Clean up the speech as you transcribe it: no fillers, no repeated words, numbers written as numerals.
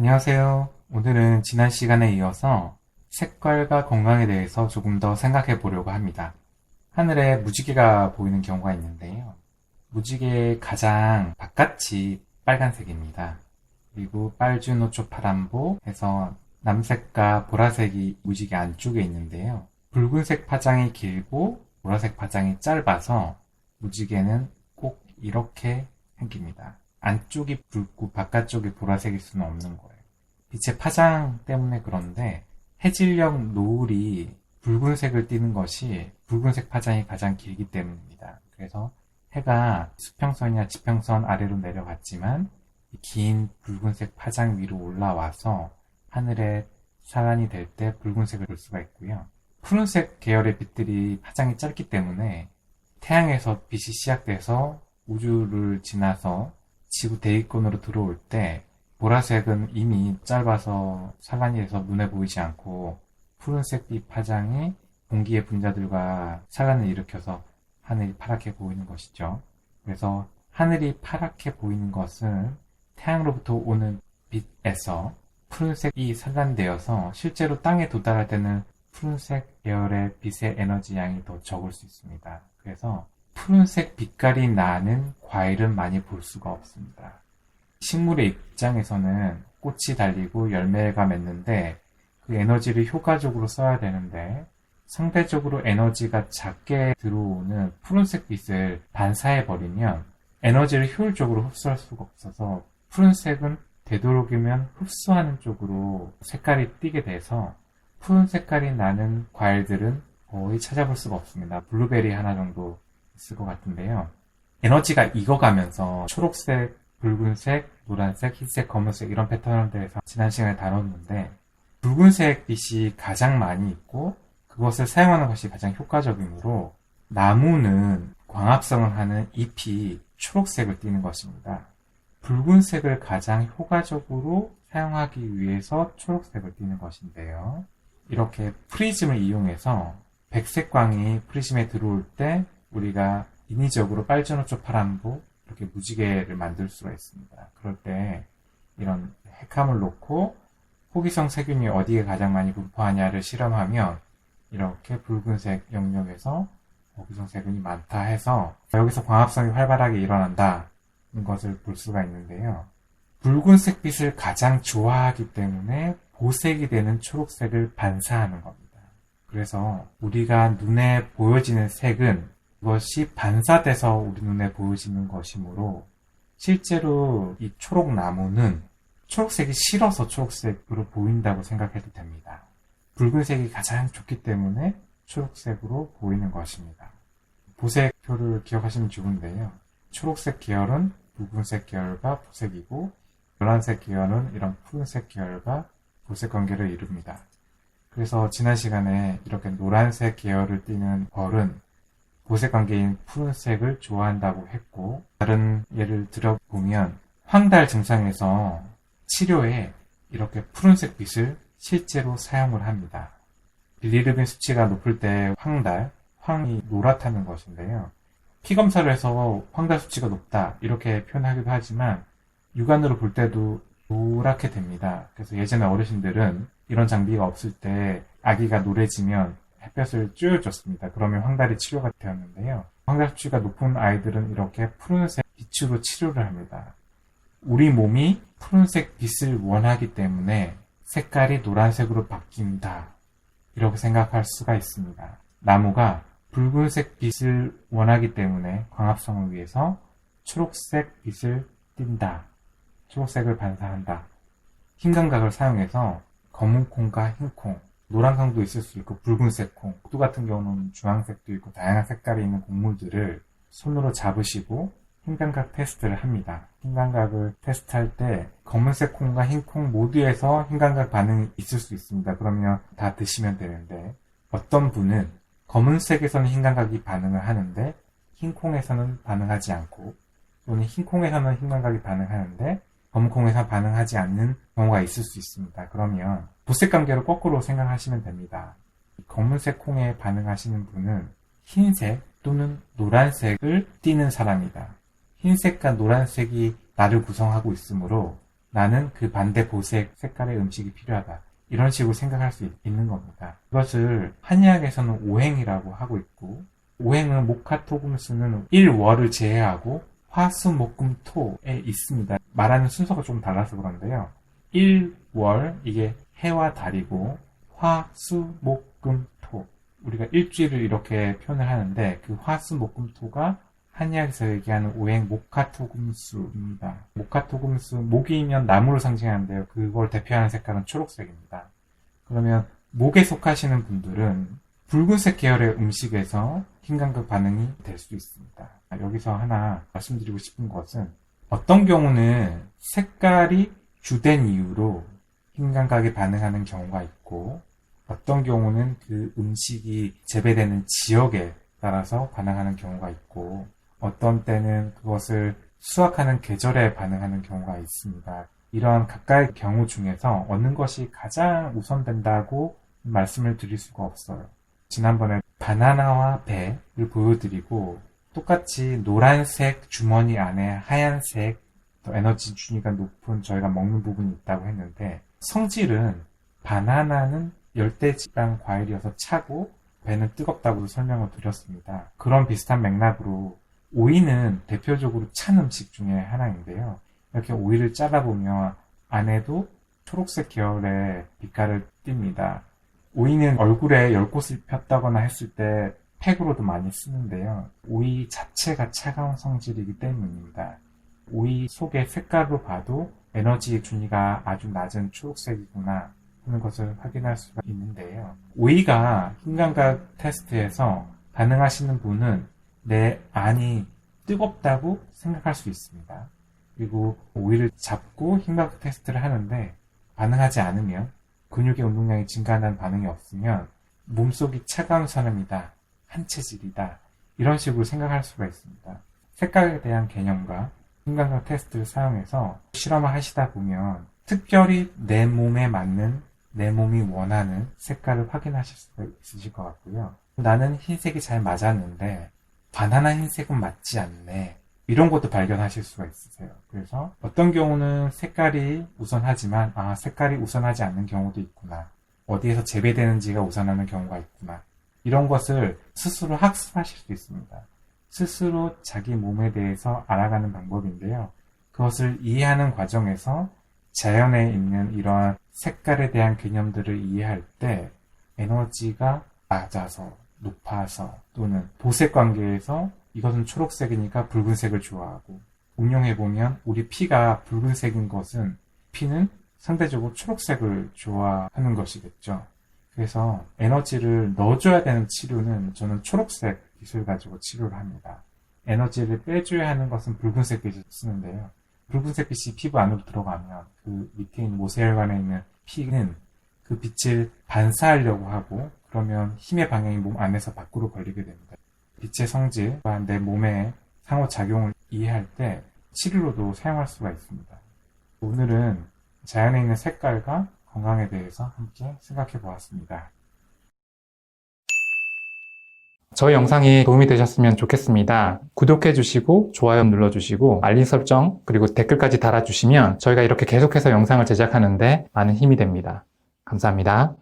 안녕하세요. 오늘은 지난 시간에 이어서 색깔과 건강에 대해서 조금 더 생각해 보려고 합니다. 하늘에 무지개가 보이는 경우가 있는데요. 무지개의 가장 바깥이 빨간색입니다. 그리고 빨주노초 파란보 해서 남색과 보라색이 무지개 안쪽에 있는데요. 붉은색 파장이 길고 보라색 파장이 짧아서 무지개는 꼭 이렇게 생깁니다. 안쪽이 붉고 바깥쪽이 보라색일 수는 없는 거예요. 빛의 파장 때문에 그런데 해질녘 노을이 붉은색을 띠는 것이 붉은색 파장이 가장 길기 때문입니다. 그래서 해가 수평선이나 지평선 아래로 내려갔지만 긴 붉은색 파장 위로 올라와서 하늘에 산란이 될 때 붉은색을 볼 수가 있고요. 푸른색 계열의 빛들이 파장이 짧기 때문에 태양에서 빛이 시작돼서 우주를 지나서 지구 대기권으로 들어올 때 보라색은 이미 짧아서 산란이 돼서 눈에 보이지 않고 푸른색 빛 파장이 공기의 분자들과 산란을 일으켜서 하늘이 파랗게 보이는 것이죠. 그래서 하늘이 파랗게 보이는 것은 태양으로부터 오는 빛에서 푸른색이 산란되어서 실제로 땅에 도달할 때는 푸른색 계열의 빛의 에너지 양이 더 적을 수 있습니다. 그래서 푸른색 빛깔이 나는 과일은 많이 볼 수가 없습니다. 식물의 입장에서는 꽃이 달리고 열매가 맺는데 그 에너지를 효과적으로 써야 되는데 상대적으로 에너지가 작게 들어오는 푸른색 빛을 반사해버리면 에너지를 효율적으로 흡수할 수가 없어서 푸른색은 되도록이면 흡수하는 쪽으로 색깔이 띄게 돼서 푸른 색깔이 나는 과일들은 거의 찾아볼 수가 없습니다. 블루베리 하나 정도 있을 것 같은데요. 에너지가 익어가면서 초록색, 붉은색, 노란색, 흰색, 검은색 이런 패턴에 대해서 지난 시간에 다뤘는데 붉은색 빛이 가장 많이 있고 그것을 사용하는 것이 가장 효과적이므로 나무는 광합성을 하는 잎이 초록색을 띠는 것입니다. 붉은색을 가장 효과적으로 사용하기 위해서 초록색을 띠는 것인데요. 이렇게 프리즘을 이용해서 백색광이 프리즘에 들어올 때 우리가 인위적으로 빨주노초 파란보 이렇게 무지개를 만들 수가 있습니다. 그럴 때 이런 핵함을 놓고 호기성 세균이 어디에 가장 많이 분포하냐를 실험하면 이렇게 붉은색 영역에서 호기성 세균이 많다 해서 여기서 광합성이 활발하게 일어난다는 것을 볼 수가 있는데요. 붉은색 빛을 가장 좋아하기 때문에 보색이 되는 초록색을 반사하는 겁니다. 그래서 우리가 눈에 보여지는 색은 그것이 반사돼서 우리 눈에 보여지는 것이므로 실제로 이 초록나무는 초록색이 싫어서 초록색으로 보인다고 생각해도 됩니다. 붉은색이 가장 좋기 때문에 초록색으로 보이는 것입니다. 보색표를 기억하시면 좋은데요. 초록색 계열은 붉은색 계열과 보색이고 노란색 계열은 이런 푸른색 계열과 보색 관계를 이룹니다. 그래서 지난 시간에 이렇게 노란색 계열을 띠는 벌은 보색 관계인 푸른색을 좋아한다고 했고 다른 예를 들어보면 황달 증상에서 치료에 이렇게 푸른색 빛을 실제로 사용을 합니다. 빌리르빈 수치가 높을 때 황이 노랗다는 것인데요. 피검사를 해서 황달 수치가 높다 이렇게 표현하기도 하지만 육안으로 볼 때도 노랗게 됩니다. 그래서 예전에 어르신들은 이런 장비가 없을 때 아기가 노래지면 햇볕을 쬐어줬습니다. 그러면 황달이 치료가 되었는데요. 황달 수치가 높은 아이들은 이렇게 푸른색 빛으로 치료를 합니다. 우리 몸이 푸른색 빛을 원하기 때문에 색깔이 노란색으로 바뀐다. 이렇게 생각할 수가 있습니다. 나무가 붉은색 빛을 원하기 때문에 광합성을 위해서 초록색 빛을 띈다. 초록색을 반사한다. 흰 감각을 사용해서 검은 콩과 흰 콩, 노란 콩도 있을 수 있고 붉은색 콩, 또 같은 경우는 주황색도 있고 다양한 색깔이 있는 곡물들을 손으로 잡으시고 흰 감각 테스트를 합니다. 흰 감각을 테스트할 때 검은색 콩과 흰 콩 모두에서 흰 감각 반응이 있을 수 있습니다. 그러면 다 드시면 되는데 어떤 분은 검은색에서는 흰 감각이 반응을 하는데 흰 콩에서는 반응하지 않고 또는 흰 콩에서는 흰 감각이 반응하는데 검은 콩에서 반응하지 않는 경우가 있을 수 있습니다. 그러면 보색 관계로 거꾸로 생각하시면 됩니다. 검은색 콩에 반응하시는 분은 흰색 또는 노란색을 띠는 사람이다. 흰색과 노란색이 나를 구성하고 있으므로 나는 그 반대 보색 색깔의 음식이 필요하다. 이런 식으로 생각할 수 있는 겁니다. 이것을 한의학에서는 오행이라고 하고 있고, 오행은 목화토금수는 1월을 제외하고 화수목금토에 있습니다. 말하는 순서가 좀 달라서 그런데요. 1월, 이게 해와 달이고, 화수목금토. 우리가 일주일을 이렇게 표현을 하는데, 그 화수목금토가 한의학에서 얘기하는 오행 목화토금수입니다. 목화토금수, 목이면 나무를 상징하는데요. 그걸 대표하는 색깔은 초록색입니다. 그러면 목에 속하시는 분들은 붉은색 계열의 음식에서 흰감각 반응이 될 수 있습니다. 여기서 하나 말씀드리고 싶은 것은 어떤 경우는 색깔이 주된 이유로 흰감각에 반응하는 경우가 있고 어떤 경우는 그 음식이 재배되는 지역에 따라서 반응하는 경우가 있고 어떤 때는 그것을 수확하는 계절에 반응하는 경우가 있습니다. 이런 각각의 경우 중에서 어느 것이 가장 우선된다고 말씀을 드릴 수가 없어요. 지난번에 바나나와 배를 보여드리고 똑같이 노란색 주머니 안에 하얀색 더 에너지 준위가 높은 저희가 먹는 부분이 있다고 했는데 성질은 바나나는 열대지방 과일이어서 차고 배는 뜨겁다고 설명을 드렸습니다. 그런 비슷한 맥락으로 오이는 대표적으로 찬 음식 중에 하나인데요. 이렇게 오이를 잘라보면 안에도 초록색 계열의 빛깔을 띱니다. 오이는 얼굴에 열꽃을 폈다거나 했을 때 팩으로도 많이 쓰는데요. 오이 자체가 차가운 성질이기 때문입니다. 오이 속의 색깔로 봐도 에너지 준위가 아주 낮은 초록색이구나 하는 것을 확인할 수가 있는데요. 오이가 흰감각 테스트에서 반응하시는 분은 내 안이 뜨겁다고 생각할 수 있습니다. 그리고 오이를 잡고 흰감각 테스트를 하는데 반응하지 않으면 근육의 운동량이 증가한다는 반응이 없으면 몸속이 차가운 사람이다, 한 체질이다 이런 식으로 생각할 수가 있습니다. 색깔에 대한 개념과 흰감각 테스트를 사용해서 실험을 하시다 보면 특별히 내 몸에 맞는 내 몸이 원하는 색깔을 확인하실 수가 있으실 것 같고요. 나는 흰색이 잘 맞았는데 바나나 흰색은 맞지 않네. 이런 것도 발견하실 수가 있으세요. 그래서 어떤 경우는 색깔이 우선하지만 색깔이 우선하지 않는 경우도 있구나. 어디에서 재배되는지가 우선하는 경우가 있구나. 이런 것을 스스로 학습하실 수 있습니다. 스스로 자기 몸에 대해서 알아가는 방법인데요. 그것을 이해하는 과정에서 자연에 있는 이러한 색깔에 대한 개념들을 이해할 때 에너지가 낮아서 높아서 또는 보색 관계에서 이것은 초록색이니까 붉은색을 좋아하고 응용해보면 우리 피가 붉은색인 것은 피는 상대적으로 초록색을 좋아하는 것이겠죠. 그래서 에너지를 넣어줘야 되는 치료는 저는 초록색 빛을 가지고 치료를 합니다. 에너지를 빼줘야 하는 것은 붉은색 빛을 쓰는데요. 붉은색 빛이 피부 안으로 들어가면 그 밑에 있는 모세혈관에 있는 피는 그 빛을 반사하려고 하고 그러면 힘의 방향이 몸 안에서 밖으로 걸리게 됩니다. 빛의 성질과 내 몸의 상호작용을 이해할 때 치료로도 사용할 수가 있습니다. 오늘은 자연에 있는 색깔과 건강에 대해서 함께 생각해 보았습니다. 저희 영상이 도움이 되셨으면 좋겠습니다. 구독해 주시고 좋아요 눌러주시고 알림 설정 그리고 댓글까지 달아주시면 저희가 이렇게 계속해서 영상을 제작하는데 많은 힘이 됩니다. 감사합니다.